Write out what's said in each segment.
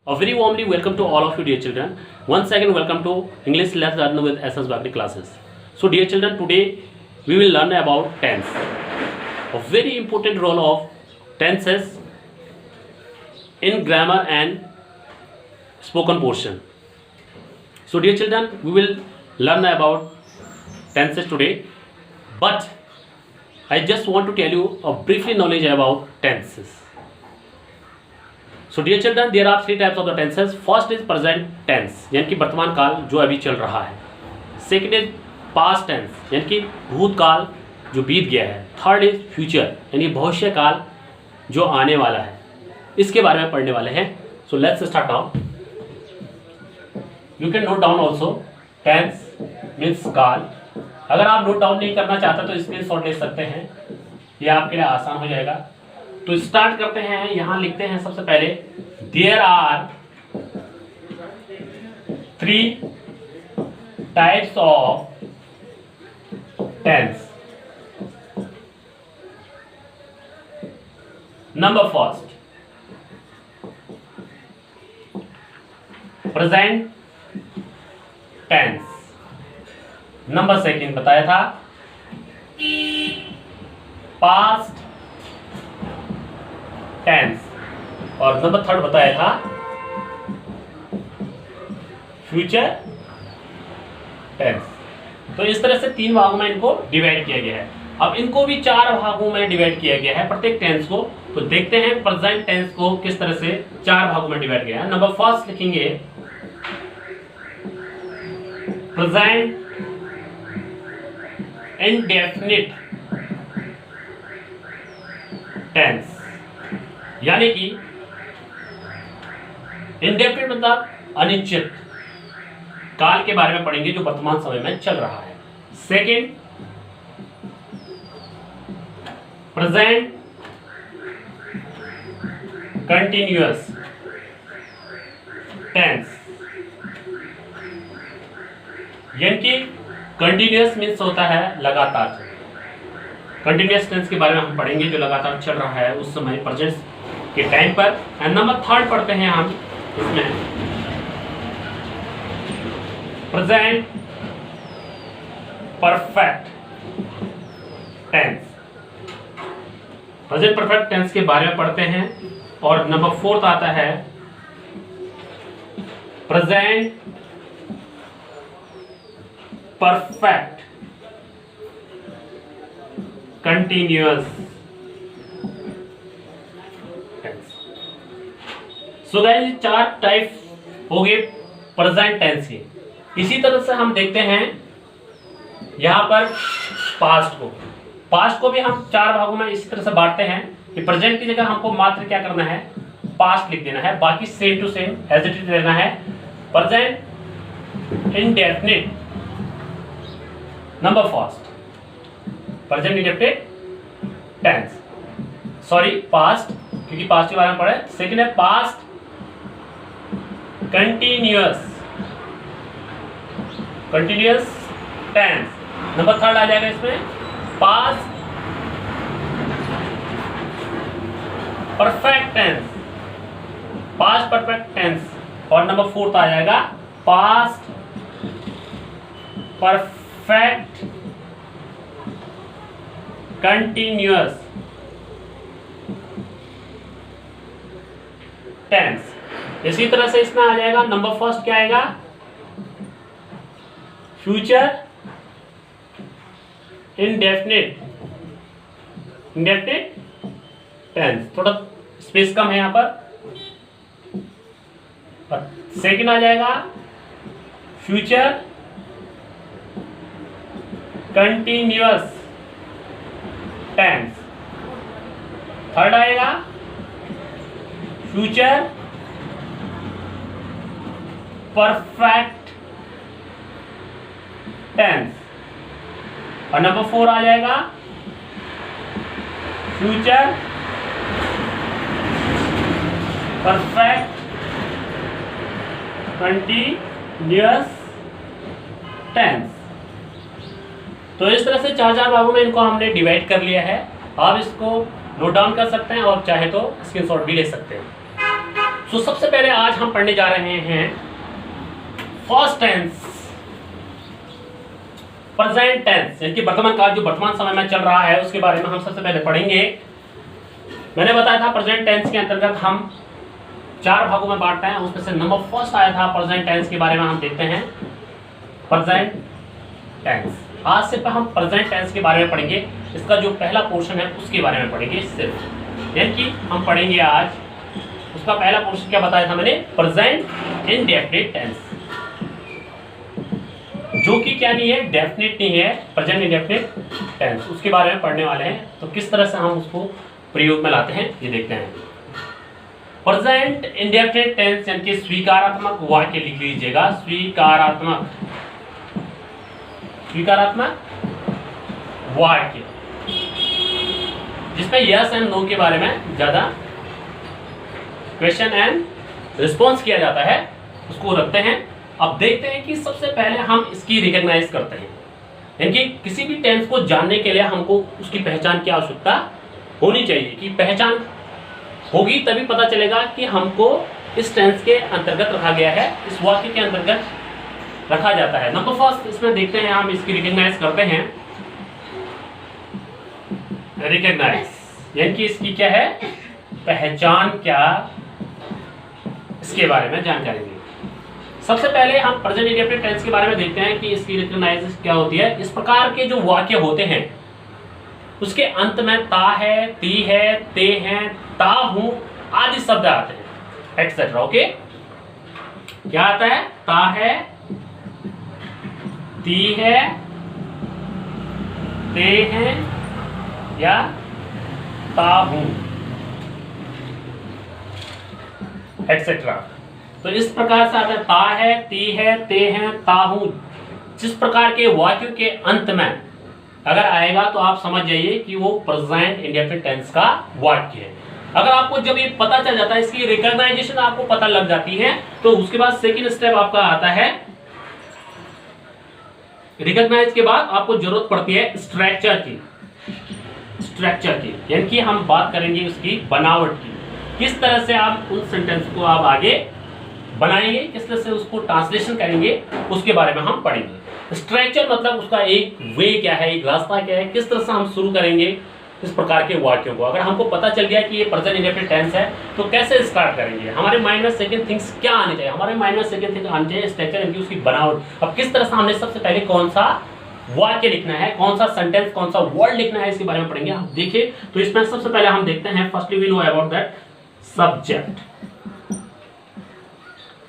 A very warmly welcome to all of you dear children. Once again welcome to English Let's Learn with SS Bagri classes. So dear children, today we will learn about tense. A very important role of tenses in grammar and spoken portion. So dear children, we will learn about tenses today, but I just want to tell you a briefly knowledge about tenses. So dear children, there are three types of the tenses. First is present tense, यानी कि वर्तमान काल जो अभी चल रहा है. Second is past tense, यानी कि भूतकाल जो बीत गया है. Third is future, यानी भविष्य काल जो आने वाला है. इसके बारे में पढ़ने वाले हैं. So let's start now. You can note down also. Tense means काल. अगर आप नोट डाउन नहीं करना चाहते तो स्क्रीनशॉट ले सकते हैं, ये आपके लिए आसान हो जाएगा. तो स्टार्ट करते हैं. यहां लिखते हैं सबसे पहले there are three types of tense. Number first present tense. Number second बताया था पास्ट टेंस, और नंबर थर्ड बताया था फ्यूचर टेंस. तो इस तरह से तीन भागों में इनको डिवाइड किया गया है. अब इनको भी चार भागों में डिवाइड किया गया है प्रत्येक टेंस को. तो देखते हैं प्रेजेंट टेंस को किस तरह से चार भागों में डिवाइड किया है. नंबर फर्स्ट लिखेंगे प्रेजेंट इंडेफिनिट टेंस, यानी कि इंडेफिनिट मतलब अनिश्चित काल के बारे में पढ़ेंगे जो वर्तमान समय में चल रहा है. सेकंड प्रेजेंट कंटिन्यूअस टेंस, यानी कि कंटिन्यूअस मीन्स होता है लगातार. कंटिन्यूअस टेंस के बारे में हम पढ़ेंगे जो लगातार चल रहा है उस समय प्रेजेंट के टाइम पर. एंड नंबर थर्ड पढ़ते हैं हम इसमें present perfect tense. Present perfect tense के बारे में पढ़ते हैं. और नंबर फोर्थ आता है present perfect continuous tense. So guys, चार टाइप हो गए प्रेजेंट टेंस के. इसी तरह से हम देखते हैं यहां पर पास्ट को भी हम चार भागों में इसी तरह से बांटते हैं कि प्रेजेंट की जगह हमको मात्र क्या करना है, पास्ट लिख देना है, बाकी same to same as it is रहना है. Present indefinite number first present indefinite tense, sorry past, क्योंकि पास्ट के बारे में पढ़े. सेकंड है past continuous tense. Number third आ जाएगा इसमें पास्ट परफेक्ट टेंस. और नंबर फोर्थ आ जाएगा पास्ट परफेक्ट कंटिन्यूअस टेंस. इसी तरह से इसमें आ जाएगा नंबर फर्स्ट क्या आएगा, फ्यूचर इंडेफिनिट टेंस. थोड़ा स्पेस कम है यहां पर. सेकंड आ जाएगा फ्यूचर कंटिन्यूअस टेंस. थर्ड आएगा फ्यूचर परफेक्ट टेंस. और नंबर फोर आ जाएगा फ्यूचर परफेक्ट कंटिन्यूअस टेंस. तो इस तरह से चार भागों में इनको हमने डिवाइड कर लिया है. आप इसको नोट डाउन कर सकते हैं और चाहे तो स्क्रीनशॉट भी ले सकते हैं. तो सबसे पहले आज हम पढ़ने जा रहे हैं फर्स्ट टेंस, प्रेजेंट टेंस, यानी कि वर्तमान काल जो वर्तमान समय में चल रहा है उसके बारे में हम सबसे पहले पढ़ेंगे। मैंने बताया था प्रेजेंट टेंस के अंतर्गत हम 4 भागों में बांटते हैं, उसमें से नंबर फर्स्ट आया था प्रेजेंट टेंस के बारे में हम देखते हैं प्रेजेंट टेंस। आज से हम प्रेजेंट टेंस के बारे में पढ़ेंगे, इसका जो पहला पोर्शन है उसके बारे में पढ़ेंगे सिर्फ, यानी कि हम पढ़ेंगे आज उसका पहला पोर्शन। क्या बताया था मैंने? प्रेजेंट इंडेफिनिट टेंस, जो कि क्या नहीं है, डेफिनेट नहीं है, प्रेजेंट इंडेफिनिट टेंस, उसके बारे में पढ़ने वाले हैं। तो किस तरह से हम उसको प्रयोग में लाते हैं ये देखते हैं। प्रेजेंट इंडेफिनिट टेंस यानी कि स्वीकारात्मक वाक्य लिख लीजिएगा, स्वीकारात्मक वाक्य, जिसमें यस एंड नो के बारे में ज्यादा क्वेश्चन एंड रिस्पॉन्स किया जाता है, उसको रखते हैं। अब देखते हैं कि सबसे पहले हम इसकी रिकॉग्नाइज करते हैं, यानी कि किसी भी टेंस को जानने के लिए हमको उसकी पहचान की आवश्यकता होनी चाहिए, कि पहचान होगी तभी पता चलेगा कि हमको इस टेंस के अंतर्गत रखा गया है, इस वाक्य के अंतर्गत रखा जाता है। नंबर फर्स्ट इसमें देखते हैं, हम इसकी रिकॉग्नाइज करते हैं। रिकॉग्नाइज यानी कि इसकी क्या है, पहचान क्या, इसके बारे में जानकारी देंगे। सबसे पहले हम प्रेजेंट इंडेफिनिट टेंस के बारे में देखते हैं कि इसकी रिकॉग्नाइज क्या होती है। इस प्रकार के जो वाक्य होते हैं उसके अंत में ता है, ती है, ते हैं, ता हूं आदि शब्द आते हैं, एक्सेट्रा। ओके, क्या आता है? ता है, ती है, ते हैं या ता हूं, एक्सेट्रा। तो इस प्रकार से आता है ता है, ती है, ते हैं, ता हूं। जिस प्रकार के वाक्यों के अंत में अगर आएगा तो आप समझ जाइए कि वो प्रेजेंट इंडेफिनिट टेंस का वाक्य है। अगर आपको जब ये पता चल जाता है, इसकी रिकॉग्नाइजेशन आपको पता लग जाती है, तो उसके बाद सेकंड स्टेप आपका आता है, रिकॉग्नाइज के बाद आपको जरूरत पड़ती है स्ट्रक्चर की, यानी कि हम बात करेंगे उसकी बनावट की, किस तरह से आप उन सेंटेंस को आप आगे बनाएंगे, किस तरह से उसको ट्रांसलेशन करेंगे, उसके बारे में हम पढ़ेंगे। स्ट्रक्चर मतलब उसका एक वे क्या है, एक रास्ता क्या है, किस तरह से हम शुरू करेंगे इस प्रकार के वाक्यों को। अगर हमको पता चल गया कि ये प्रेजेंट इंडेफिनिट टेंस है तो कैसे स्टार्ट करेंगे, हमारे माइंड में सेकंड थिंग्स क्या आने चाहिए, हमारे माइंड में सेकंड थिंग आने चाहिए स्ट्रक्चर, यानी उसकी बनावट। अब किस तरह से हमने सबसे पहले कौन सा वाक्य लिखना है, कौन सा सेंटेंस, कौन सा वर्ड लिखना है, इसके बारे में पढ़ेंगे। आप देखिए, तो इसमें सबसे पहले हम देखते हैं, firstly we know about that subject.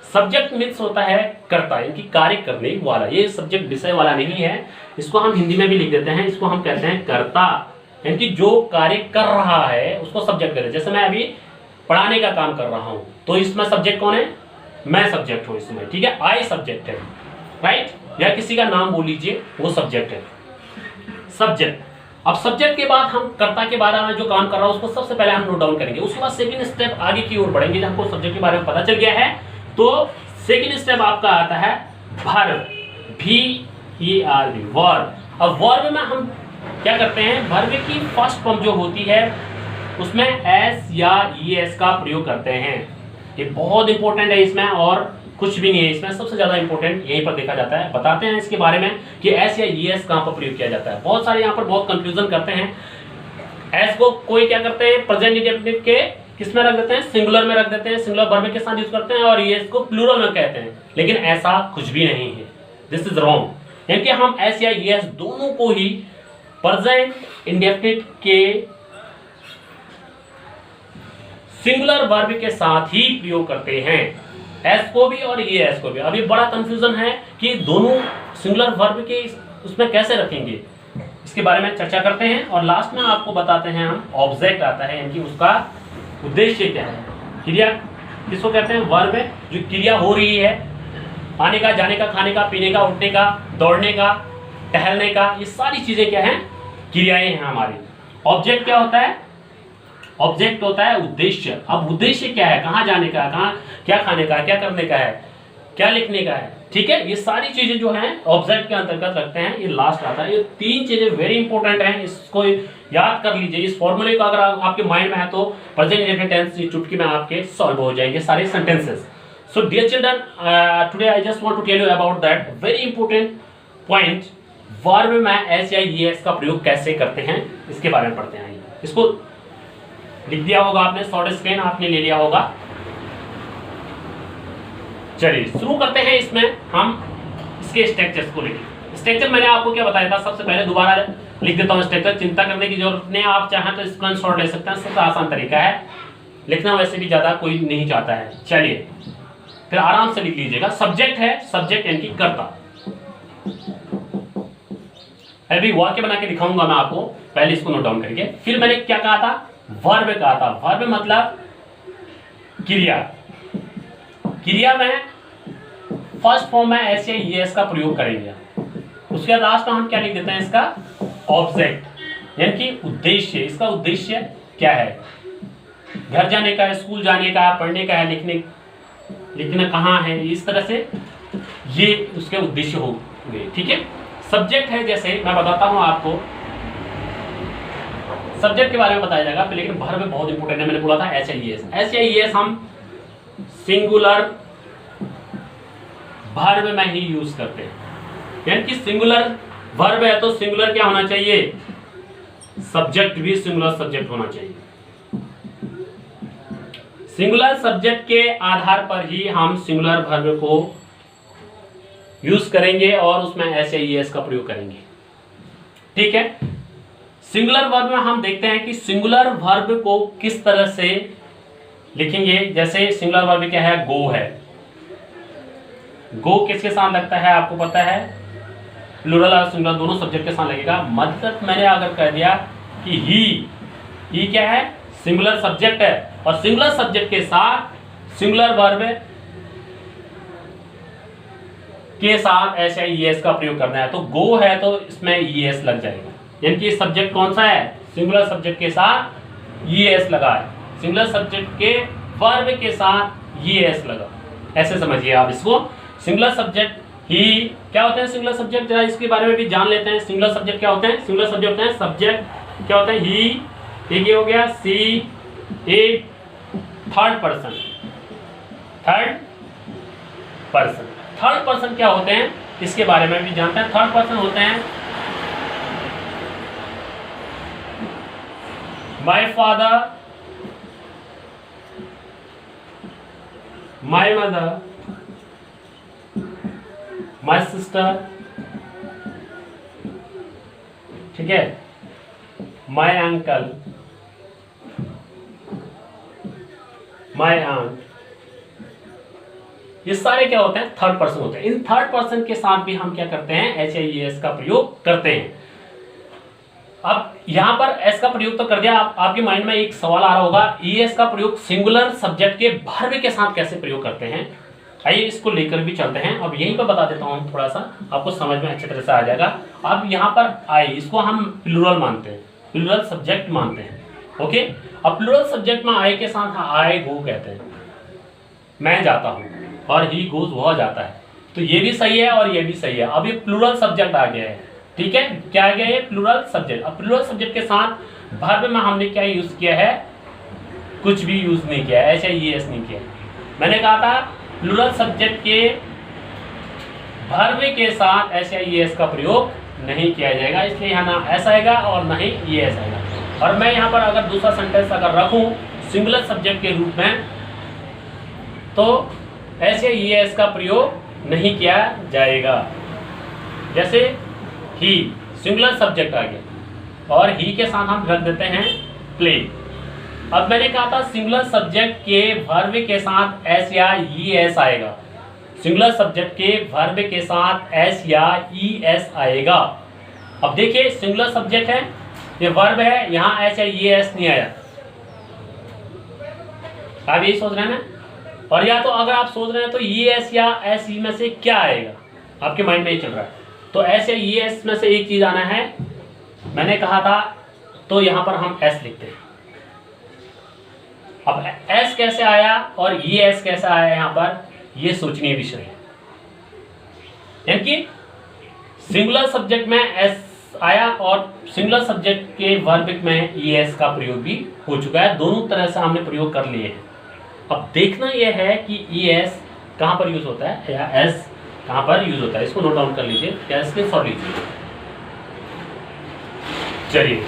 Subject means होता है कर्ता, यानी कि कार्य करने वाला। ये सब्जेक्ट विषय वाला नहीं है, इसको हम हिंदी में भी लिख देते हैं, इसको हम कहते हैं कर्ता, यानी कि जो कार्य कर रहा है उसको सब्जेक्ट कहते हैं। जैसे मैं अभी पढ़ाने का काम कर रहा हूं, तो इसमें सब्जेक्ट कौन है? मैं सब्जेक्ट हूं इसमें, ठीक है, आई सब्जेक्ट है, राइट, या किसी का नाम बोल लीजिए, वो सब्जेक्ट है, सब्जेक्ट। अब सब्जेक्ट के बाद हम कर्ता के बारे में जो काम कर रहा है उसको सबसे पहले हम नोट डाउन करेंगे, उसके बाद सेकंड स्टेप आगे की ओर बढ़ेंगे। जब हमको सब्जेक्ट के बारे में पता चल गया है तो सेकंड स्टेप आपका आता है वर्ब, VERB, वर्ब। अब वर्ब में हम क्या करते हैं, वर्ब की फर्स्ट फॉर्म जो होती है उसमें एस या ES का प्रयोग करते हैं। ये बहुत इंपॉर्टेंट है इसमें, और कुछ भी नहीं है इसमें, सबसे ज्यादा इंपॉर्टेंट यहीं पर देखा जाता है। बताते हैं इसके बारे में कि एस या ES कहां पर प्रयोग किया जाता है। बहुत सारे यहाँ पर बहुत कंफ्यूजन करते हैं। एस को कोई क्या करते हैं, प्रेजेंट इंडेफिनिट के किस में रख देते हैं, सिंगुलर में रख देते हैं, सिंगुलर वर्ब के साथ यूज करते हैं, और ES को प्लूरल में कहते हैं, लेकिन ऐसा कुछ भी नहीं है, दिस इज रॉन्ग। यानी कि हम एस या ES दोनों को ही प्रेजेंट इंडेफिनिट के सिंगुलर वर्ब के साथ ही प्रयोग करते हैं, एस को भी और ES को भी। अभी बड़ा कंफ्यूजन है कि दोनों सिंगुलर वर्ब के उसमें कैसे रखेंगे, इसके बारे में चर्चा करते हैं। और लास्ट में आपको बताते हैं हम ऑब्जेक्ट आता है, यानी कि उसका उद्देश्य क्या है। क्रिया किसको कहते हैं, वर्ब है, जो क्रिया हो रही है, आने का, जाने का, खाने का, पीने का, उठने का, दौड़ने का, टहलने का, ये सारी चीजें क्या हैं, क्रियाएं हैं हमारी। ऑब्जेक्ट क्या होता है, ऑब्जेक्ट होता है उद्देश्य। अब उद्देश्य क्या है, कहाँ जाने का, कहाँ क्या खाने का, क्या करने का है, क्या लिखने का है, ठीक है। ये सारी चीजें जो हैं ऑब्जेक्ट के अंतर्गत रखते हैं, ये लास्ट आता है। ये 3 चीजें वेरी इंपॉर्टेंट हैं, इसको याद कर लीजिए। इस फॉर्मूले को अगर आपके माइंड में है तो प्रेजेंट इंडेफिनिट टेंस चुटकी में आपके सॉल्व हो जाएंगे सारे sentences. So dear children, today I just want to tell you about that very important point, verb में एस या ईएस का प्रयोग कैसे करते हैं, इसके बारे में पढ़ते हैं। इसको लिख दिया होगा आपने, शॉर्ट स्क्रीन आपने ले लिया होगा। चलिए शुरू करते हैं। इसमें हम इसके स्ट्रक्चर्स को लिखें। स्ट्रक्चर मैंने आपको क्या बताया था, सबसे पहले दोबारा लिख देता हूँ स्ट्रक्चर, चिंता करने की जरूरत नहीं। आप चाहें तो स्क्रीनशॉट ले सकते हैं, सबसे आसान तरीका है लिखना, वैसे भी ज्यादा कोई नहीं चाहता है। चलिए फिर आराम से लिख लीजिएगा। सब्जेक्ट है, सब्जेक्ट यानी कि कर्ता। अभी वाक्य बना के दिखाऊंगा मैं आपको, पहले इसको नोट डाउन करिए। फिर मैंने क्या कहा था, वर्ब कहा था। वर्ब मतलब क्रिया। क्रिया में फर्स्ट फॉर्म में एस या ईएस का प्रयोग करेंगे। उसके लास्ट में हम क्या लिख देते हैं, इसका ऑब्जेक्ट यानी कि उद्देश्य। इसका उद्देश्य क्या है, घर जाने का, स्कूल जाने का, पढ़ने का है, लिखना कहाँ है, इस तरह से ये उसके उद्देश्य हो गए, ठीक है। सब्जेक्ट है, जैसे मैं बताता हूं आपको, सब्जेक्ट के बारे में बताया जाएगा, लेकिन वर्ब में बहुत इंपॉर्टेंट है। मैंने बोला था एस या ईएस। एस या ईएस हम सिंगुलर वर्ब में ही यूज करते हैं, यानी कि सिंगुलर वर्ब है तो सिंगुलर क्या होना चाहिए, सब्जेक्ट भी सिंगुलर सब्जेक्ट होना चाहिए। सिंगुलर सब्जेक्ट के आधार पर ही हम सिंगुलर वर्ब को यूज करेंगे और उसमें एस या ईएस का प्रयोग करेंगे, ठीक है। सिंगुलर वर्ब में हम देखते हैं कि सिंगुलर वर्ब को किस तरह से लिखेंगे। जैसे सिंगुलर वर्ब क्या है, गो है। गो किसके साथ लगता है आपको पता है, प्लूरल और सिंगुलर दोनों सब्जेक्ट के साथ लगेगा। मतलब मैंने अगर कह दिया कि ही क्या है, सिंगुलर सब्जेक्ट है, और सिंगुलर सब्जेक्ट के साथ सिंगुलर वर्ब के साथ एस या ईएस का प्रयोग करना है, तो गो है तो इसमें ईएस लग जाएगा। यानी कि सब्जेक्ट कौन सा है, सिंगुलर सब्जेक्ट के साथ ईएस लगा है, सिंगुलर सब्जेक्ट के वर्ब के साथ ईएस लगा, ऐसे समझिए आप इसको। सिंगुलर सब्जेक्ट ही क्या होते हैं, सिंगुलर सब्जेक्ट जरा इसके बारे में भी जान लेते हैं। सिंगुलर सब्जेक्ट क्या होते हैं, सिंगुलर सब्जेक्ट होते हैं, सब्जेक्ट क्या होता है, ही, एक ये हो गया, सी, ए, थर्ड पर्सन। थर्ड पर्सन क्या होते हैं, इसके बारे में भी जानते हैं। थर्ड पर्सन होते हैं my father, my mother, my sister, ठीक है, माय अंकल, माय आंट, ये सारे क्या होते हैं, थर्ड पर्सन होते हैं। इन थर्ड पर्सन के साथ भी हम क्या करते हैं, एच या ईएस का प्रयोग करते हैं। अब यहां पर एस का प्रयोग तो कर दिया, आपके माइंड में एक सवाल आ रहा होगा, ईएस का प्रयोग सिंगुलर सब्जेक्ट के वर्ब के साथ कैसे प्रयोग करते हैं। आइए इसको लेकर भी चलते हैं। अब यहीं पर बता देता हूं, थोड़ा सा आपको समझ में अच्छी तरह से आ जाएगा। अब यहाँ पर आई, इसको हम प्लूरल मानते हैं, प्लूरल सब्जेक्ट मानते हैं, ओके। अब प्लूरल सब्जेक्ट में आई के साथ आई गो कहते हैं, मैं जाता हूं, और ही गोज वह जाता है, तो ये भी सही है और ये भी सही है। अब ये प्लूरल सब्जेक्ट आ गया है, ठीक है, क्या आ गया ये, प्लूरल सब्जेक्ट। अब प्लूरल सब्जेक्ट के साथ वर्ब में हमने क्या यूज किया है, कुछ भी यूज नहीं किया, ऐसा ईएस नहीं किया। मैंने कहा था प्लूरल सब्जेक्ट के वर्ब के साथ ऐसा ईएस का प्रयोग नहीं किया जाएगा, इसलिए यहाँ ना एस आएगा और ना ही ईएस आएगा। और मैं यहाँ पर अगर दूसरा सेंटेंस अगर रखूं सिंगुलर सब्जेक्ट के रूप में, तो ऐसे ईएस का प्रयोग नहीं किया जाएगा। जैसे ही, सिंगुलर सब्जेक्ट आ गया और ही के साथ हम रख देते हैं प्ले। अब मैंने कहा था सिंगुलर सब्जेक्ट के वर्ब के साथ एस या ईएस आएगा, सिंगुलर सब्जेक्ट के वर्ब के साथ एस या ईएस आएगा। अब देखिए सिंगुलर सब्जेक्ट है, ये वर्ब है, यहाँ एस या ईएस नहीं आया। आप यही सोच रहे हैं ना, और या तो अगर आप सोच रहे हैं तो ईएस या एस ई में से क्या आएगा, आपके माइंड में ही चल रहा है, तो एस या ईएस में से एक चीज आना है, मैंने कहा था, तो यहाँ पर हम एस लिखते हैं। अब एस कैसे आया और ईएस कैसे आया यहाँ पर, ये सोचनीय विषय है। यानी कि सिंगुलर सब्जेक्ट में एस आया और सिंगुलर सब्जेक्ट के वर्ब में ईएस का प्रयोग भी हो चुका है। दोनों तरह से हमने प्रयोग कर लिए हैं। अब देखना यह है कि ईएस कहाँ पर यूज होता है या एस कहाँ पर यूज होता है। इसको नोट डाउन कर लीजिए या स्क्रीनशॉट लीजिए। चलिए,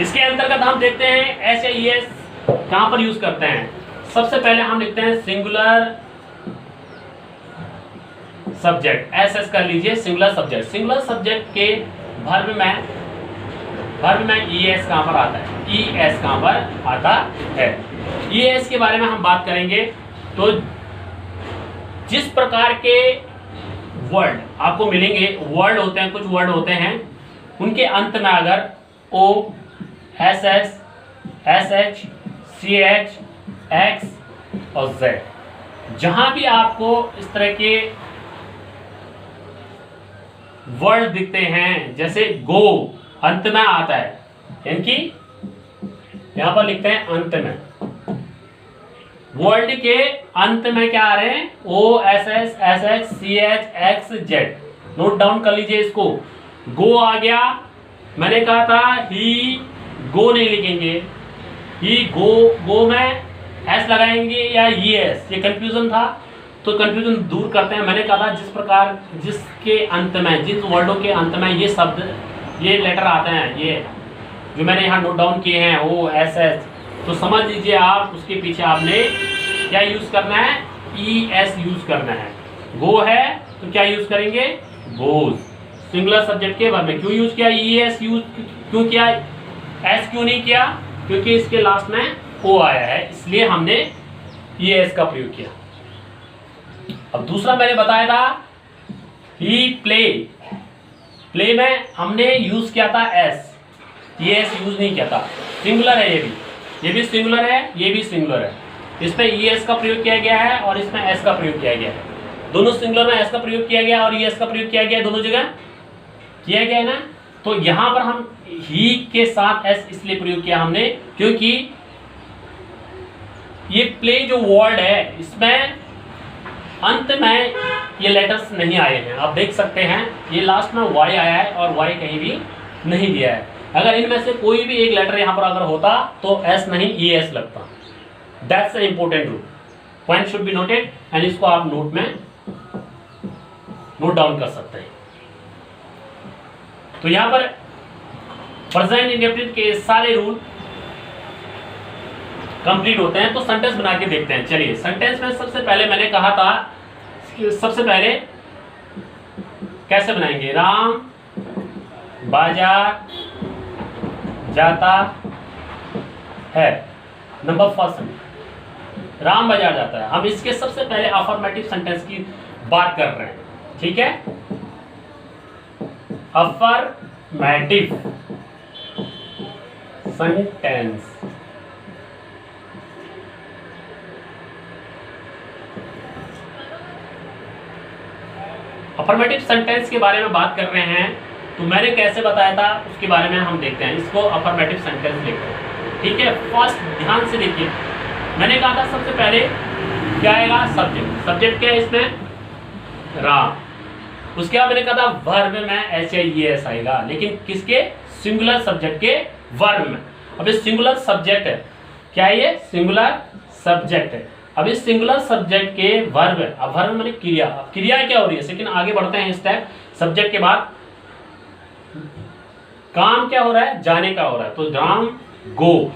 इसके अंतर्गत हम देखते हैं एस या ईएस कहाँ पर यूज करते हैं। सबसे पहले हम लिखते हैं सिंगुलर सब्जेक्ट, एस कर लीजिए सिंगुलर सब्जेक्ट। सिंगुलर सब्जेक्ट के वर्ब में ईएस कहाँ पर आता है, ईएस कहाँ पर आता है। ईएस के बारे में हम बात करेंगे तो जिस प्रकार के वर्ड आपको मिलेंगे, वर्ड होते हैं, कुछ वर्ड होते हैं, उनके अंत में अगर O, S S, S H, C H, X और जेड, जहां भी आपको इस तरह के वर्ड दिखते हैं, जैसे गो अंत में आता है, यानी कि यहां पर लिखते हैं अंत में, वर्ड के अंत में क्या आ रहे हैं, O, S S, S H, C H, X, Z. Note down कर लीजिए इसको। गो आ गया, मैंने कहा था ही गो नहीं लिखेंगे, ही गो में एस लगाएंगे या ये एस, ये कंफ्यूजन था तो कंफ्यूजन दूर करते हैं। मैंने कहा था जिस प्रकार जिसके अंत में, जिन वर्डों के अंत में ये शब्द, ये लेटर आते हैं, ये जो मैंने यहाँ नोट डाउन किए हैं, ओ, एस एस, तो समझ लीजिए आप उसके पीछे आपने क्या यूज करना है, ई एस यूज करना है। गो है तो क्या यूज करेंगे, गोज। सिंगुलर सब्जेक्ट के वर्ब में क्यों यूज किया, ई एस यूज क्यों किया, एस क्यों नहीं किया, क्योंकि इसके लास्ट में ओ आया है, इसलिए हमने ई एस का प्रयोग किया। अब दूसरा मैंने बताया था ही प्ले में हमने यूज किया था एस, ये एस यूज नहीं किया था। सिंगुलर है, ये भी सिंगुलर है, ये भी सिंगुलर है। इसमें ई एस का प्रयोग किया गया है और इसमें एस का प्रयोग किया गया है। दोनों सिंगुलर में एस का प्रयोग किया गया और ई एस का प्रयोग किया गया, दोनों जगह किया गया है ना। तो यहां पर हम ही के साथ एस इसलिए प्रयोग किया हमने क्योंकि ये प्ले जो वर्ड है इसमें अंत में ये लेटर्स नहीं आए हैं। आप देख सकते हैं ये लास्ट में वाई आया है और वाई कहीं भी नहीं दिया है। अगर इनमें से कोई भी एक लेटर यहाँ पर अगर होता तो एस नहीं ई एस लगता। That's a important rule, point should be noted and इसको आप नोट में नोट डाउन कर सकते हैं। तो यहाँ पर प्रेजेंट इंडेफिनिट के सारे रूल कंप्लीट होते हैं। तो सेंटेंस बना के देखते हैं। चलिए, सेंटेंस में सबसे पहले मैंने कहा था, सबसे पहले कैसे बनाएंगे, राम बाजार जाता है। नंबर फर्स्ट, राम बाजार जाता है। हम इसके सबसे पहले अफर्मेटिव सेंटेंस की बात कर रहे हैं, ठीक है। अफर्मेटिव सेंटेंस, अफर्मेटिव सेंटेंस के बारे में बात कर रहे हैं तो मैंने कैसे बताया था उसके बारे में हम देखते हैं। इसको अफर्मेटिव सेंटेंस लिखते हैं, ठीक है। फर्स्ट ध्यान से देखिए, मैंने कहा था सबसे पहले क्या आएगा, सब्जेक्ट। सब्जेक्ट क्या है इसमें, राम। उसके बाद मैंने कहा था वर्ब में एच ई एस आएगा, लेकिन किसके, सिंगुलर सब्जेक्ट के वर्ब में। अब इस सिंगुलर सब्जेक्ट है, क्या है ये, सिंगुलर सब्जेक्ट है। अब इस सिंगुलर सब्जेक्ट के वर्ब, अब वर्ब मैंने क्रिया, अब क्रिया क्या हो रही है, लेकिन आगे बढ़ते हैं स्टेप। सब्जेक्ट के बाद काम क्या हो रहा है, जाने का हो रहा है, तो राम गो,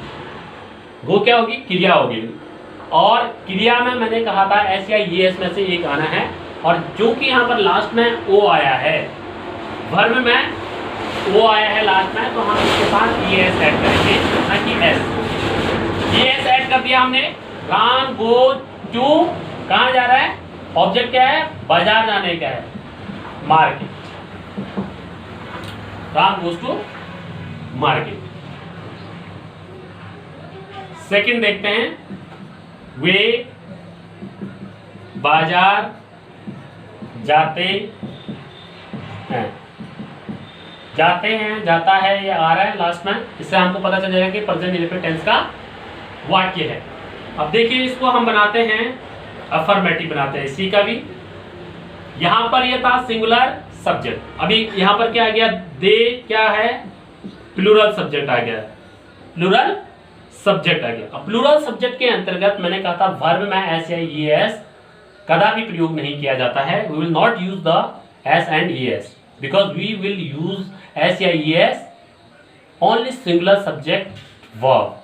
गो क्या होगी, क्रिया होगी। और क्रिया में मैंने कहा था एस या ई एस में से एक आना है, और जो कि यहाँ पर लास्ट में ओ आया है, वर्ब में ओ आया है लास्ट में, तो हम इसके साथ ई एस ऐड करेंगे, ना कि एस। ई एस ऐड कर दिया हमने। राम गो टू, कहाँ जा रहा है, ऑब्जेक्ट क्या है, बाजार जाने का है, market. Ram goes to market. Second देखते हैं, वे बाजार जाते हैं। जाते हैं, जाता है, ये आ रहा है लास्ट में, इससे हमको पता चल जाएगा कि प्रेजेंट इंडेफिनिट टेंस का वाक्य है। अब देखिए इसको हम बनाते हैं अफर्मेटिव बनाते हैं इसी का भी। यहां पर ये था सिंगुलर सब्जेक्ट, अभी यहां पर क्या आ गया, दे क्या है, प्लूरल सब्जेक्ट आ गया, प्लूरल सब्जेक्ट आ गया। अब प्लूरल सब्जेक्ट के अंतर्गत मैंने कहा था वर्ब में एस या ईएस कदापि प्रयोग नहीं किया जाता है। We will not use the S and ES because we will use S या ES only singular subject verb.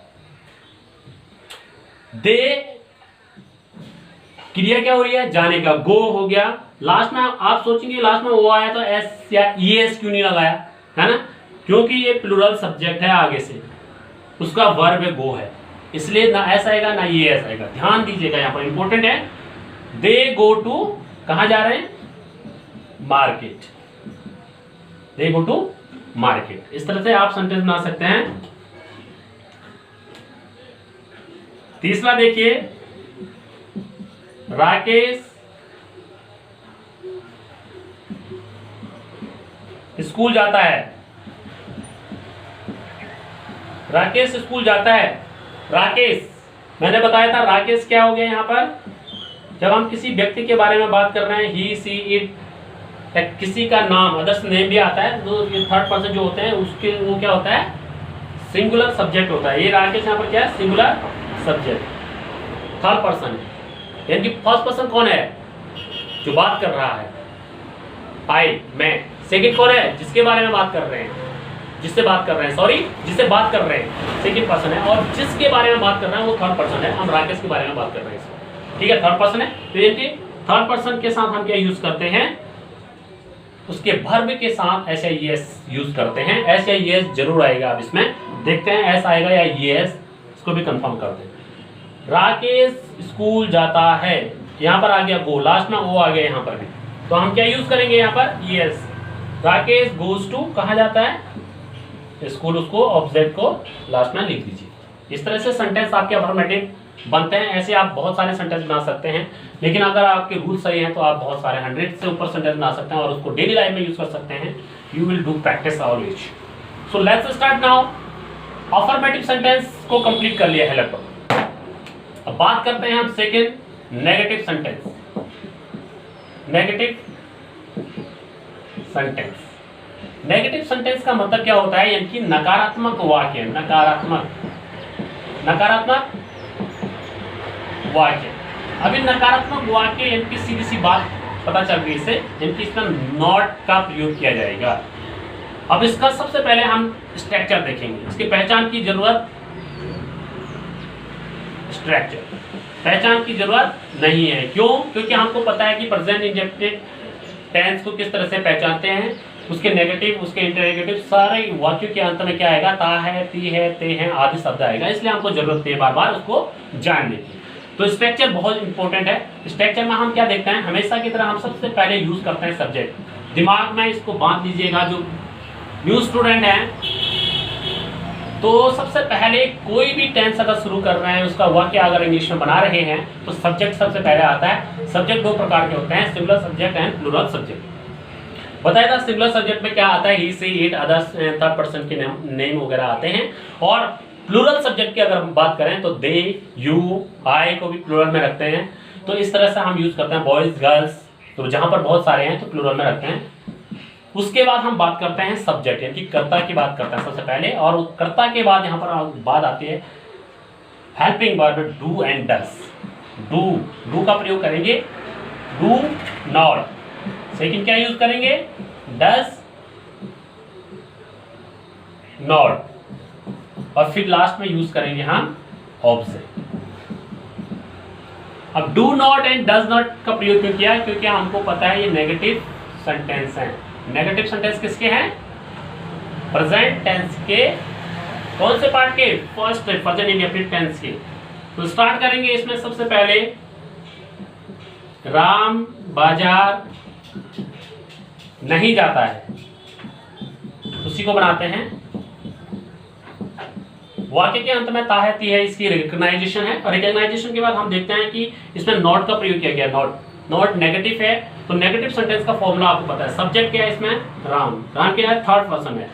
They क्रिया क्या हो रही है, जाने का, गो हो गया। लास्ट में आप सोचेंगे लास्ट में वो आया तो एस या ईएस क्यों नहीं लगाया, है ना, क्योंकि ये प्लूरल सब्जेक्ट है, आगे से उसका वर्ब है गो है, इसलिए ना एस आएगा ना ईएस आएगा। ध्यान दीजिएगा, यहाँ पर इंपॉर्टेंट है। दे गो टू, कहां जा रहे हैं, market, they go to market. इस तरह से आप सेंटेंस बना सकते हैं। तीसरा देखिए, राकेश स्कूल जाता है, राकेश स्कूल जाता है। राकेश, मैंने बताया था राकेश क्या हो गया यहाँ पर, जब हम किसी व्यक्ति के बारे में बात कर रहे हैं, ही सी इट, किसी का नाम अदर्स नेम भी आता है, तो ये थर्ड पर्सन जो होते हैं उसके वो क्या होता है, सिंगुलर सब्जेक्ट होता है। ये राकेश यहाँ पर क्या है, सिंगुलर सब्जेक्ट, थर्ड पर्सन है। यानी कि फर्स्ट पर्सन कौन है, जो बात कर रहा है, आई, मैं। सेकंड कौन है, जिसके बारे में बात कर रहे हैं, जिससे बात कर रहे हैं, सॉरी जिससे बात कर रहे हैं, सेकंड पर्सन है। और जिसके बारे में बात कर रहे हैं वो थर्ड पर्सन है। हम राकेश के बारे में बात कर रहे हैं, ठीक है, थर्ड पर्सन है। तो यानी थर्ड पर्सन के साथ हम क्या यूज करते हैं, उसके वर्ब के साथ एस या ईएस यूज करते हैं। एस या ईएस जरूर आएगा, अब इसमें देखते हैं एस आएगा या ईएस, इसको भी कंफर्म करते हैं। राकेश स्कूल जाता है, यहाँ पर आ गया गो, लास्ट में ओ आ गया यहाँ पर भी, तो हम क्या यूज करेंगे यहाँ पर, ईएस। राकेश गोज टू, कहाँ जाता है, स्कूल, उसको ऑब्जेक्ट को लास्ट में लिख दीजिए। इस तरह से सेंटेंस आपके अफर्मेटिव बनते हैं। ऐसे आप बहुत सारे सेंटेंस बना सकते हैं, लेकिन अगर आपके रूल सही हैं तो आप बहुत सारे 100 से ऊपर सेंटेंस बना सकते हैं और उसको डेली लाइफ में यूज कर सकते हैं। You will do practice always. So let's start now. Affirmative sentence को कंप्लीट कर लिया है लगभग। अब बात करते हैं हम second, negative sentence. Negative sentence, negative sentence का मतलब क्या होता है, यानी कि नकारात्मक वाक्य, नकारात्मक वाक्य। अभी नकारात्मक वाक्य यानी कि सीधी सी बात पता चल गई इससे, यानी कि इसमें नॉट का प्रयोग किया जाएगा। अब इसका सबसे पहले हम स्ट्रक्चर देखेंगे, इसकी पहचान की जरूरत, स्ट्रक्चर पहचान की जरूरत नहीं है। क्यों? क्योंकि हमको पता है कि प्रेजेंट इंडेफिनिट टेंस को किस तरह से पहचानते हैं, उसके नेगेटिव, उसके इंटररोगेटिव, सारे वाक्यों के अंत में क्या आएगा, ता है, ती है, ते हैं आदि शब्द आएगा। इसलिए हमको जरूरत है बार बार उसको जानने की। तो स्ट्रक्चर बहुत इंपॉर्टेंट है। स्ट्रक्चर में हम क्या देखते हैं, हमेशा की तरह हम सबसे पहले यूज करते हैं सब्जेक्ट। दिमाग में इसको बांध लीजिएगा, जो न्यू स्टूडेंट हैं तो सबसे पहले कोई भी टेंस अगर शुरू कर रहे हैं, उसका वाक्य अगर इंग्लिश में बना रहे हैं तो सब्जेक्ट सबसे पहले आता है। सब्जेक्ट दो प्रकार के होते हैं, singular subject and plural subject. बताया था सिंगुलर सब्जेक्ट में क्या आता है, he, she, it, others, third person के नेम वगैरह आते हैं। और प्लूरल सब्जेक्ट की अगर हम बात करें तो दे, यू, आई को भी प्लूरल में रखते हैं। तो इस तरह से हम यूज करते हैं, बॉयज, गर्ल्स, तो जहां पर बहुत सारे हैं तो प्लूरल में रखते हैं। उसके बाद हम बात करते हैं सब्जेक्ट, यानी कि कर्ता की बात करते हैं सबसे पहले, और कर्ता के बाद यहाँ पर बात आती है helping verb do and does. Do का प्रयोग करेंगे, डू नॉट। सेकंड क्या यूज करेंगे, डस नॉट, और फिर लास्ट में यूज करेंगे हम ऑब्जेक्ट। अब do not and does not का प्रयोग क्यों किया, क्योंकि हमको पता है ये नेगेटिव सेंटेंस हैं। नेगेटिव सेंटेंस किसके हैं, प्रेजेंट टेंस के, कौन से पार्ट के, फर्स्ट प्रेजेंट इंडेफिनिट टेंस के। तो स्टार्ट करेंगे इसमें सबसे पहले, राम बाजार नहीं जाता है, उसी को बनाते हैं। वाक्य के अंत में ता है, ती है, इसकी रिकग्नाइजेशन है, और रिकग्नाइजेशन के बाद हम देखते हैं कि इसमें नॉट का प्रयोग किया गया। नॉट नेगेटिव है, तो नेगेटिव सेंटेंस का फॉर्मूला आपको पता है। सब्जेक्ट क्या है इसमें, राम क्या है, थर्ड पर्सन है।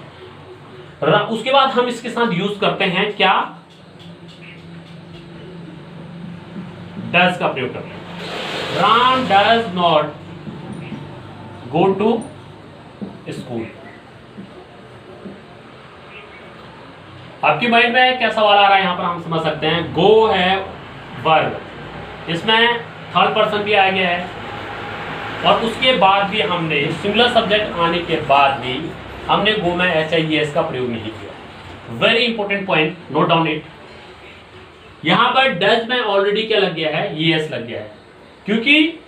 उसके बाद हम इसके साथ यूज करते हैं क्या, डज का प्रयोग करते हैं। Ram does not go to school. आपकी माइंड में क्या सवाल आ रहा है यहाँ पर हम समझ सकते हैं। गो है वर्ब, इसमें थर्ड पर्सन भी आ गया है और उसके बाद भी हमने सिंगुलर सब्जेक्ट आने के बाद भी हमने गो में HIES का प्रयोग नहीं किया। Very important point, note down it. यहां पर डज में ऑलरेडी क्या लग गया है, ES लग गया है, क्योंकि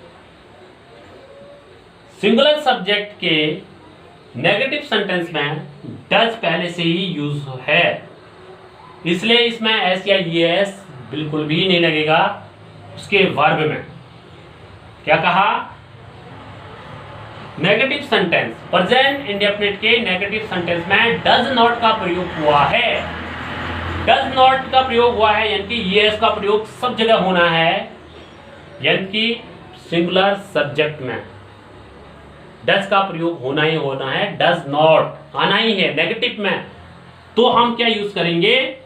सिंगुलर सब्जेक्ट के नेगेटिव सेंटेंस में डज पहले से ही यूज है, इसलिए इसमें S या ES बिल्कुल भी नहीं लगेगा। उसके वर्ब में क्या कहा, नेगेटिव सेंटेंस, प्रेजेंट इंडेफिनिट के नेगेटिव सेंटेंस में डज नॉट का प्रयोग हुआ है। डज नॉट का प्रयोग हुआ है यानी कि ES का प्रयोग सब जगह होना है, यानी कि सिंगुलर सब्जेक्ट में डज का प्रयोग होना ही होना है, डज नॉट आना ही है नेगेटिव में। तो हम क्या यूज करेंगे,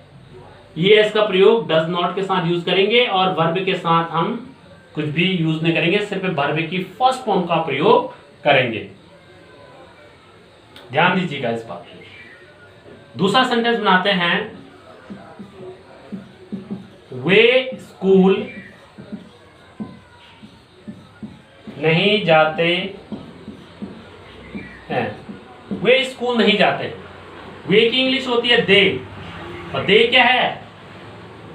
ES का प्रयोग डज नॉट के साथ यूज करेंगे और वर्ब के साथ हम कुछ भी यूज नहीं करेंगे, सिर्फ वर्ब की फर्स्ट फॉर्म का प्रयोग करेंगे। ध्यान दीजिएगा इस बात पे। दूसरा सेंटेंस बनाते हैं, वे स्कूल नहीं जाते हैं। वे स्कूल नहीं जाते। वे की इंग्लिश होती है दे, और दे क्या है,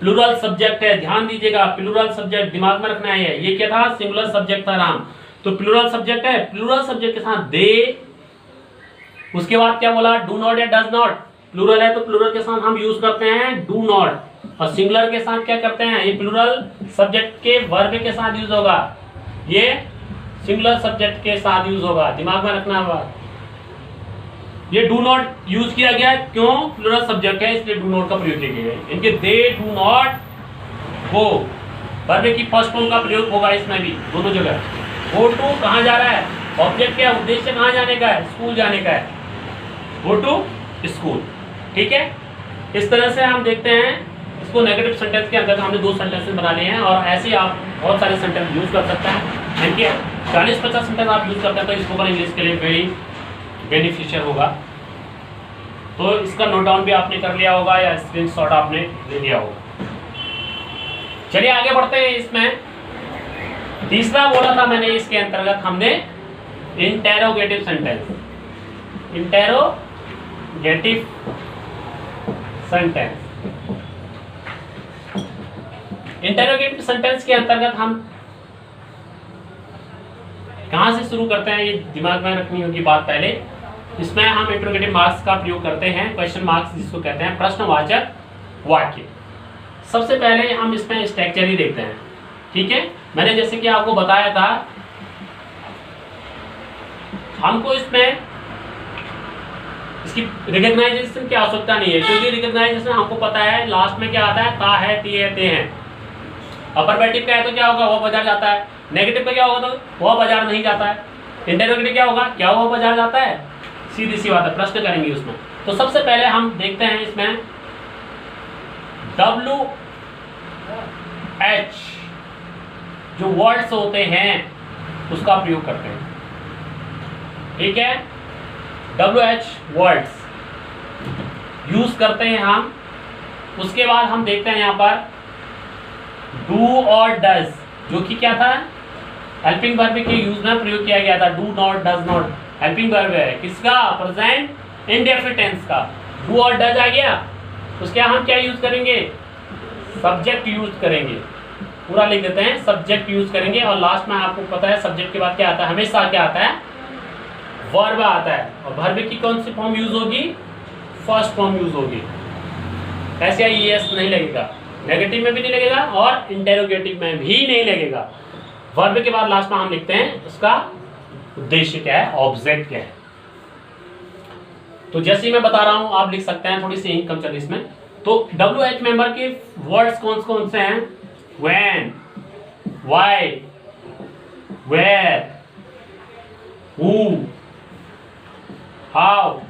प्लूरल सब्जेक्ट है। ध्यान दीजिएगा, प्लूरल सब्जेक्ट दिमाग में रखना है। ये क्या था, सिंगुलर सब्जेक्ट था राम, तो प्लूरल सब्जेक्ट है। प्लूरल सब्जेक्ट के साथ दे, उसके बाद क्या बोला, डू नॉट या डज नॉट। प्लूरल है तो प्लूरल के साथ हम यूज करते हैं डू नॉट, और सिंगुलर के साथ क्या करते हैं, ये प्लूरल सब्जेक्ट के वर्ब के साथ यूज होगा, ये सिंगुलर सब्जेक्ट के साथ यूज होगा। दिमाग में रखना होगा। ये डू नॉट यूज किया गया, क्यों, प्लूरल सब्जेक्ट है इसलिए डू नॉट का प्रयोग किया गया है। इनके they do not go, verb की फर्स्ट फॉर्म का प्रयोग होगा इसमें भी, दोनों जगह। गो टू कहाँ जा रहा है, ऑब्जेक्ट क्या, उद्देश्य कहाँ जाने का है, स्कूल जाने का है, गो टू स्कूल। ठीक है, इस तरह से हम देखते हैं इसको। नेगेटिव सेंटेंस के अंदर हमने 2 सेंटेंसेस बना लिए हैं, और ऐसे ही आप बहुत सारे सेंटेंस यूज कर सकते हैं। ठीक है, 40-50 सेंटेंस आप यूज करते हैं तो स्पोकन इंग्लिश के लिए वेरी बेनिफिशियल होगा। तो इसका नोट डाउन भी आपने कर लिया होगा या स्क्रीनशॉट आपने ले लिया होगा। चलिए आगे बढ़ते हैं। इसमें तीसरा बोला था मैंने, इसके अंतर्गत हमने interrogative sentence, interrogative sentence. Interrogative sentence के अंतर्गत हम कहां से शुरू करते हैं, ये दिमाग में रखनी होगी बात पहले। इसमें हम इंटरोगेटिव मार्क्स का प्रयोग करते हैं, क्वेश्चन मार्क्स जिसको कहते हैं, प्रश्नवाचक वाक्य। सबसे पहले हम इसमें स्ट्रक्चर ही देखते हैं। ठीक है, मैंने जैसे कि आपको बताया था, हमको इसमें इसकी रिकॉग्नाइजेशन की आवश्यकता नहीं है, क्योंकि रिकॉग्नाइजेशन हमको पता है लास्ट में क्या आता है, ता है, ती है, ते हैं। अपर्बेटिव का है तो क्या होगा, वह बाजार जाता है। नेगेटिव का क्या होगा, तो वह बाजार नहीं जाता है। इंटेरोगेटिव क्या होगा, क्या वह बाजार जाता है, सीधी सी बात है, प्रश्न करेंगे उसमें। तो सबसे पहले हम देखते हैं इसमें WH जो वर्ड्स होते हैं उसका प्रयोग करते हैं। ठीक है, WH वर्ड्स यूज करते हैं हम। उसके बाद हम देखते हैं यहाँ पर डू और डज, जो कि क्या था, हेल्पिंग वर्ब के यूज में प्रयोग किया गया था। Do not, does not helping verb है, किसका, प्रेजेंट इंडेफिनिट टेंस का। डू और डज आ गया, उसके हम क्या यूज करेंगे, सब्जेक्ट यूज करेंगे। पूरा लिख देते हैं, सब्जेक्ट यूज करेंगे। और लास्ट में आपको पता है सब्जेक्ट के बाद क्या आता है, हमेशा क्या आता है, वर्ब आता है। और वर्ब की कौन सी फॉर्म यूज होगी, फर्स्ट फॉर्म यूज होगी। ऐसे ES नहीं लगेगा, नेगेटिव में भी नहीं लगेगा और इंटेरोगेटिव में भी नहीं लगेगा। वर्ब के बाद लास्ट में हम लिखते हैं उसका उद्देश्य क्या है, ऑब्जेक्ट क्या है। तो जैसे ही मैं बता रहा हूं आप लिख सकते हैं, थोड़ी सी इंक कम चल इसमें। तो WH मेंबर के वर्ड्स कौन से हैं, when, why, where, who, how,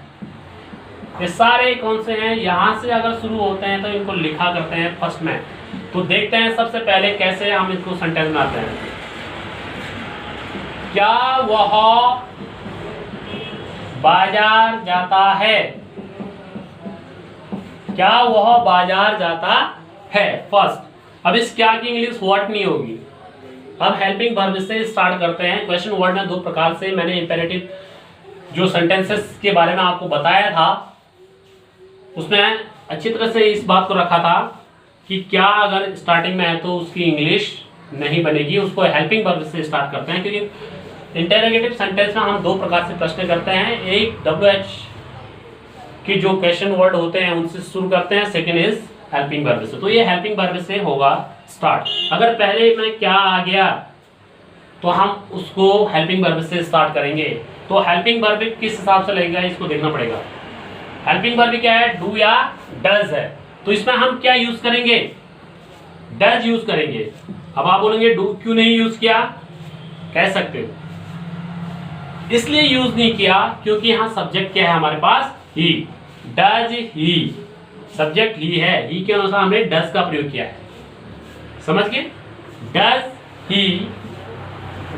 ये सारे कौन से हैं, यहां से अगर शुरू होते हैं तो इनको लिखा करते हैं फर्स्ट में। तो देखते हैं सबसे पहले कैसे हम इसको सेंटेंस बनाते हैं। क्या वह बाजार जाता है? क्या वह बाजार जाता है फर्स्ट। अब इस क्या की इंग्लिश व्हाट नहीं होगी। अब हेल्पिंग वर्ब से स्टार्ट करते हैं। क्वेश्चन वर्ड में दो प्रकार से मैंने इंपेरेटिव जो सेंटेंसेस के बारे में आपको बताया था उसमें अच्छी तरह से इस बात को रखा था कि क्या अगर स्टार्टिंग में है तो उसकी इंग्लिश नहीं बनेगी, उसको हेल्पिंग वर्ब से स्टार्ट करते हैं। क्योंकि इंटेरोगेटिव सेंटेंस में हम दो प्रकार से प्रश्न करते हैं, एक WH की जो क्वेश्चन वर्ड होते हैं उनसे शुरू करते हैं, सेकंड इज हेल्पिंग वर्ब से। तो ये हेल्पिंग वर्ब से होगा स्टार्ट। अगर पहले में क्या आ गया तो हम उसको हेल्पिंग वर्ब से स्टार्ट करेंगे। तो हेल्पिंग वर्ब किस हिसाब से लगेगा इसको देखना पड़ेगा। हेल्पिंग वर्ब क्या है, डू या डज है। तो इसमें हम क्या यूज करेंगे, डज यूज करेंगे। अब आप बोलेंगे डू क्यों नहीं यूज किया, कह सकते हो इसलिए यूज नहीं किया क्योंकि यहाँ सब्जेक्ट क्या है हमारे पास, ही। डज ही, सब्जेक्ट ही है, ही के अनुसार हमने डज का प्रयोग किया है, समझ गए। डज ही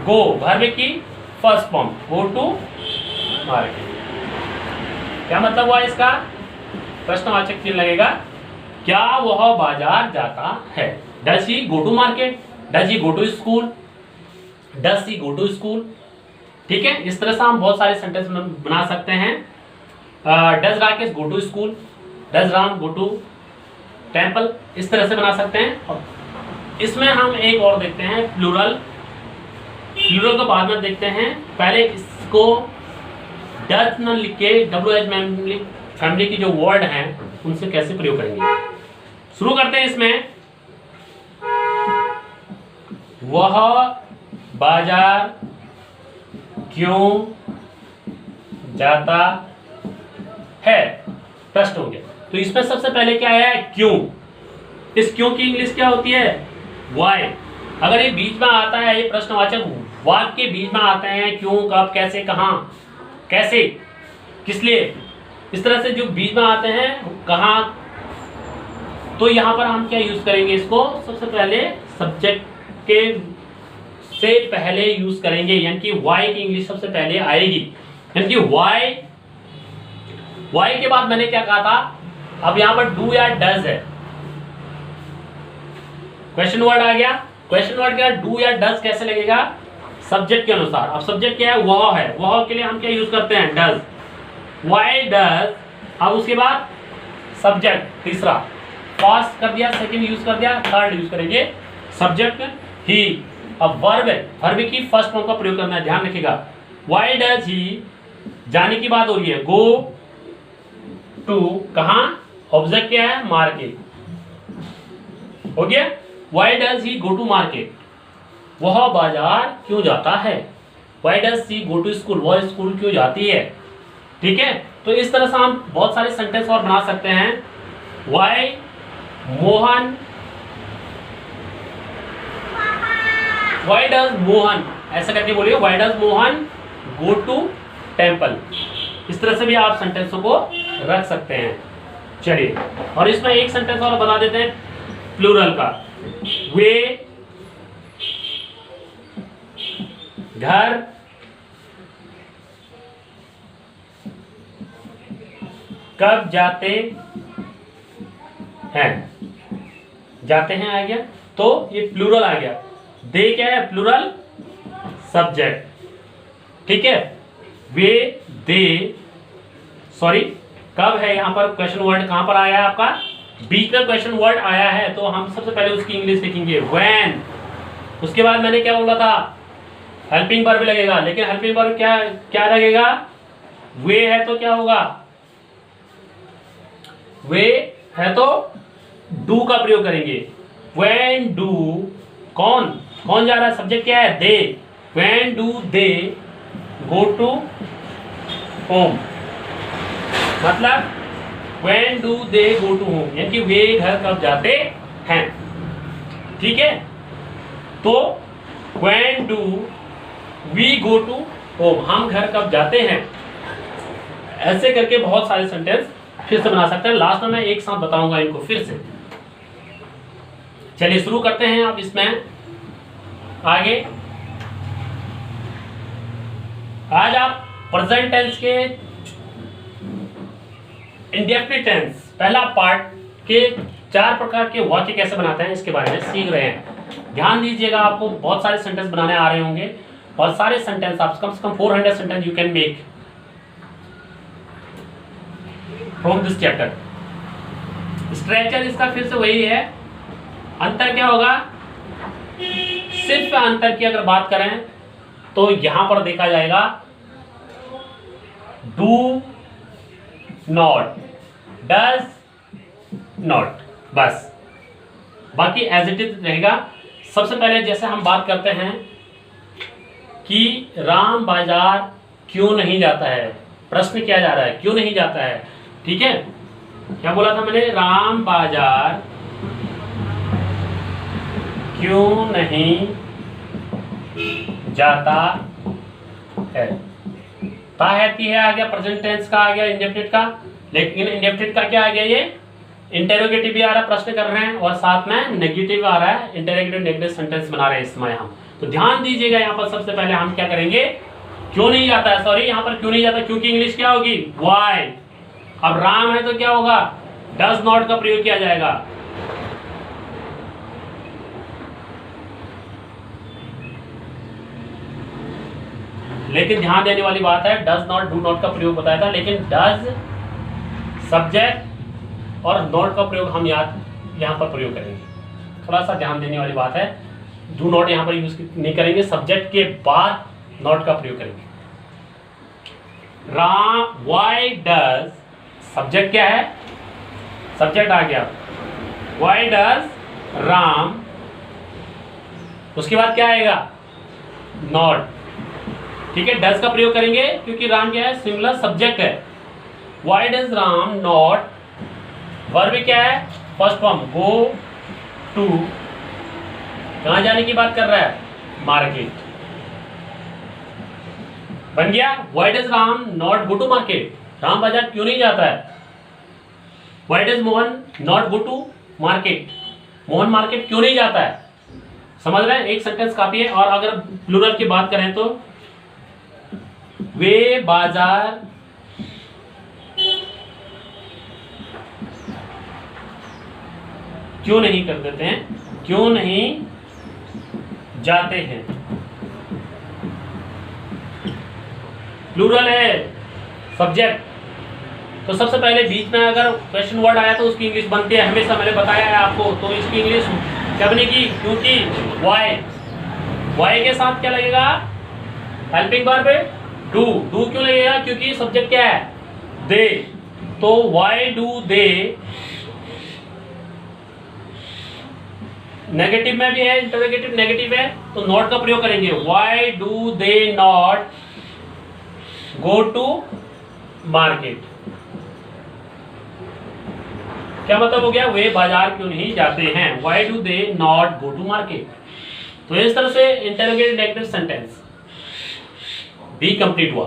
गो, वर्ब की first form, go to market. क्या मतलब हुआ इसका, प्रश्नवाचक चिन्ह लगेगा। क्या वह बाजार जाता है, does he go to market, does he go to school, does he go to school. ठीक है, इस तरह से हम बहुत सारे सेंटेंस बना सकते हैं। Does Rakesh go to school, does Ram go to temple, इस तरह से बना सकते हैं। इसमें हम एक और देखते हैं प्लूरल। प्लूरल को बाद में देखते हैं, पहले इसको डज न लिख के WH फैमिली की जो वर्ड हैं उनसे कैसे प्रयोग करेंगे। शुरू करते हैं इसमें, वह बाजार क्यों जाता है, प्रश्न हो गया। तो इसमें सबसे पहले क्या है, क्यों। इस क्यों की इंग्लिश क्या होती है, वाई। अगर ये बीच में आता है, ये प्रश्नवाचक वाक्य के बीच में आते हैं, क्यों, कब, कैसे, कहां, कैसे, किस लिए, इस तरह से जो बीच में आते हैं कहां, तो यहां पर हम क्या यूज करेंगे, इसको सबसे पहले सब्जेक्ट के से पहले यूज करेंगे, यानी कि वाई की इंग्लिश सबसे पहले आएगी। यानी कि वाई, वाई के बाद मैंने क्या कहा था, अब यहां पर डू या डज है, क्वेश्चन वर्ड आ गया। क्वेश्चन वर्ड क्या, डू या डज कैसे लगेगा, सब्जेक्ट के अनुसार। अब सब्जेक्ट क्या है, वह है, वह के लिए हम क्या यूज करते हैं, डज, वाई डज। अब उसके बाद सब्जेक्ट तीसरा, फर्स्ट कर दिया, सेकंड यूज कर दिया, थर्ड यूज करेंगे सब्जेक्ट ही। अब वर्ब है, वर्ब की फर्स्ट फॉर्म का प्रयोग करना है, ध्यान रखिएगा। वाई डज ही, जाने की बात हो रही है, गो टू, कहां, ऑब्जेक्ट क्या है, मार्केट, हो गया। Why does he go to market, वह बाजार क्यों जाता है। Why does he go to school, वह स्कूल क्यों जाती है। ठीक है, तो इस तरह से हम बहुत सारे सेंटेंस और बना सकते हैं। Why Mohan, why does Mohan, ऐसा करके बोलिए, why does Mohan go to temple. इस तरह से भी आप सेंटेंसों को रख सकते हैं। चलिए, और इसमें एक सेंटेंस और बता देते हैं प्लूरल का, वे घर कब जाते हैं, जाते हैं आ गया, तो ये प्लूरल आ गया। दे क्या है, प्लूरल सब्जेक्ट, ठीक है। वे, दे, सॉरी, कब है यहाँ पर क्वेश्चन वर्ड कहां पर आया है आपका, बीच में क्वेश्चन वर्ड आया है, तो हम सबसे पहले उसकी इंग्लिश लिखेंगे व्हेन। उसके बाद मैंने क्या बोला था, हेल्पिंग वर्ब लगेगा, लेकिन हेल्पिंग वर्ब क्या क्या लगेगा, वे है तो क्या होगा, वे है तो डू का प्रयोग करेंगे। व्हेन डू, कौन कौन जा रहा है, सब्जेक्ट क्या है, they. When do they go to home, मतलब when do they go to home, यानी कि वे घर कब जाते हैं। ठीक है, तो when do we go to home, हम घर कब जाते हैं। ऐसे करके बहुत सारे सेंटेंस फिर से बना सकते हैं। लास्ट में मैं एक साथ बताऊंगा इनको फिर से। चलिए शुरू करते हैं। अब इसमें आगे आज आप प्रेजेंट टेंस के इंडेफिनिट टेंस पहला पार्ट के 4 प्रकार के वाक्य कैसे बनाते हैं इसके बारे में सीख रहे हैं। ध्यान दीजिएगा, आपको बहुत सारे सेंटेंस बनाने आ रहे होंगे और सारे सेंटेंस आप कम से कम 400 sentence you can make from this chapter. Structure इसका फिर से वही है। अंतर क्या होगा? सिर्फ अंतर की अगर बात करें तो यहां पर देखा जाएगा डू नॉट, डज नॉट, बस। बाकी एज इट इज रहेगा। सबसे पहले जैसे हम बात करते हैं कि राम बाजार क्यों नहीं जाता है, प्रश्न किया जा रहा है क्यों नहीं जाता है। ठीक है, क्या बोला था मैंने? राम बाजार क्यों नहीं जाता है। ताहती है आ गया, प्रेजेंट टेंस का आ गया, इंडेफिनिट का। लेकिन इंडेफिनिट का क्या आ गया? ये इंटेरोगेटिव भी आ रहा है, प्रश्न कर रहे हैं, और साथ में नेगेटिव आ रहा है, इंटेरोगेटिव नेगेटिव सेंटेंस बना रहे हैं इसमें हम। तो ध्यान दीजिएगा, यहाँ पर सबसे पहले हम क्या करेंगे? क्यों नहीं जाता है, सॉरी यहाँ पर क्यों नहीं जाता, क्योंकि इंग्लिश क्या होगी? व्हाई। अब राम है तो क्या होगा? डज नॉट का प्रयोग किया जाएगा। लेकिन ध्यान देने वाली बात है, डज नॉट डू नॉट का प्रयोग बताया था, लेकिन डज सब्जेक्ट और नॉट का प्रयोग हम यहाँ पर प्रयोग करेंगे। थोड़ा सा ध्यान देने वाली बात है, डू नॉट यहाँ पर यूज नहीं करेंगे, सब्जेक्ट के बाद नॉट का प्रयोग करेंगे। राम, व्हाई डज, सब्जेक्ट क्या है? सब्जेक्ट आ गया, व्हाई डज राम, उसके बाद क्या आएगा? नॉट। ठीक है, डज का प्रयोग करेंगे क्योंकि राम क्या है? सिंगुलर सब्जेक्ट है। Why does Ram not, verb क्या है? फर्स्ट फॉर्म, गो टू, कहां जाने की बात कर रहा है? मार्केट। बन गया। Why does Ram not go to market, Ram बाजार क्यों नहीं जाता है? Why does Mohan not go to market, Mohan market क्यों नहीं जाता है? समझ रहे हैं? एक सेंटेंस काफी है। और अगर प्लूरल की बात करें तो वे बाजार क्यों नहीं कर देते हैं, क्यों नहीं जाते हैं। प्लूरल है, सब्जेक्ट। तो सबसे पहले बीच में अगर क्वेश्चन वर्ड आया तो उसकी इंग्लिश बनती है हमेशा, मैंने बताया है आपको। तो इसकी इंग्लिश क्या बनेगी? क्योंकि वाई, वाई के साथ क्या लगेगा? हेल्पिंग वर्ब है, डू। डू क्यों लगेगा? क्योंकि सब्जेक्ट क्या है? दे। तो वाई डू दे, नेगेटिव में भी है, इंटरोगेटिव नेगेटिव है, तो नॉट का प्रयोग करेंगे। Why do they not go to market. क्या मतलब हो गया? वे बाजार क्यों नहीं जाते हैं, why do they not go to market. तो इस तरह से इंटरोगेटिव नेगेटिव सेंटेंस भी कंप्लीट हुआ।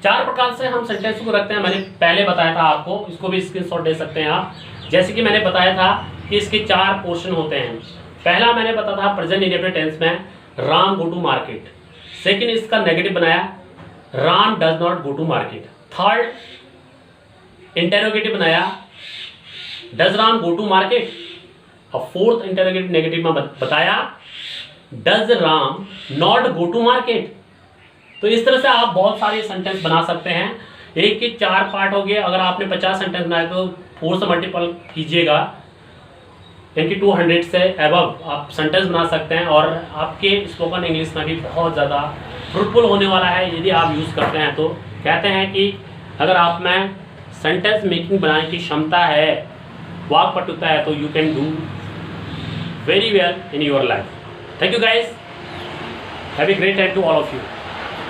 4 प्रकार से हम सेंटेंस को रखते हैं, मैंने पहले बताया था आपको, इसको भी स्क्रीनशॉट दे सकते हैं आप। जैसे कि मैंने बताया था कि इसके 4 पोर्शन होते हैं। पहला मैंने बताया था प्रेजेंट इंडेफिनिट टेंस में Ram go to market. Second इसका नेगेटिव बनाया, Ram does not go to market. Third interrogative बनाया, does Ram go to market. और फोर्थ इंटरोगेटिव नेगेटिव में बताया, does Ram not go to market. तो इस तरह से आप बहुत सारे सेंटेंस बना सकते हैं। एक के 4 पार्ट हो गए। अगर आपने 50 सेंटेंस बनाए तो 4 से मल्टीपल कीजिएगा, यानी कि 200 से अबव आप सेंटेंस बना सकते हैं। और आपके स्पोकन इंग्लिश में भी बहुत ज़्यादा फ्रूटफुल होने वाला है यदि आप यूज़ करते हैं। तो कहते हैं कि अगर आप में सेंटेंस मेकिंग बनाने की क्षमता है, वाक्पटुता है, तो you can do very well in your life. Thank you guys, have a great time to all of you.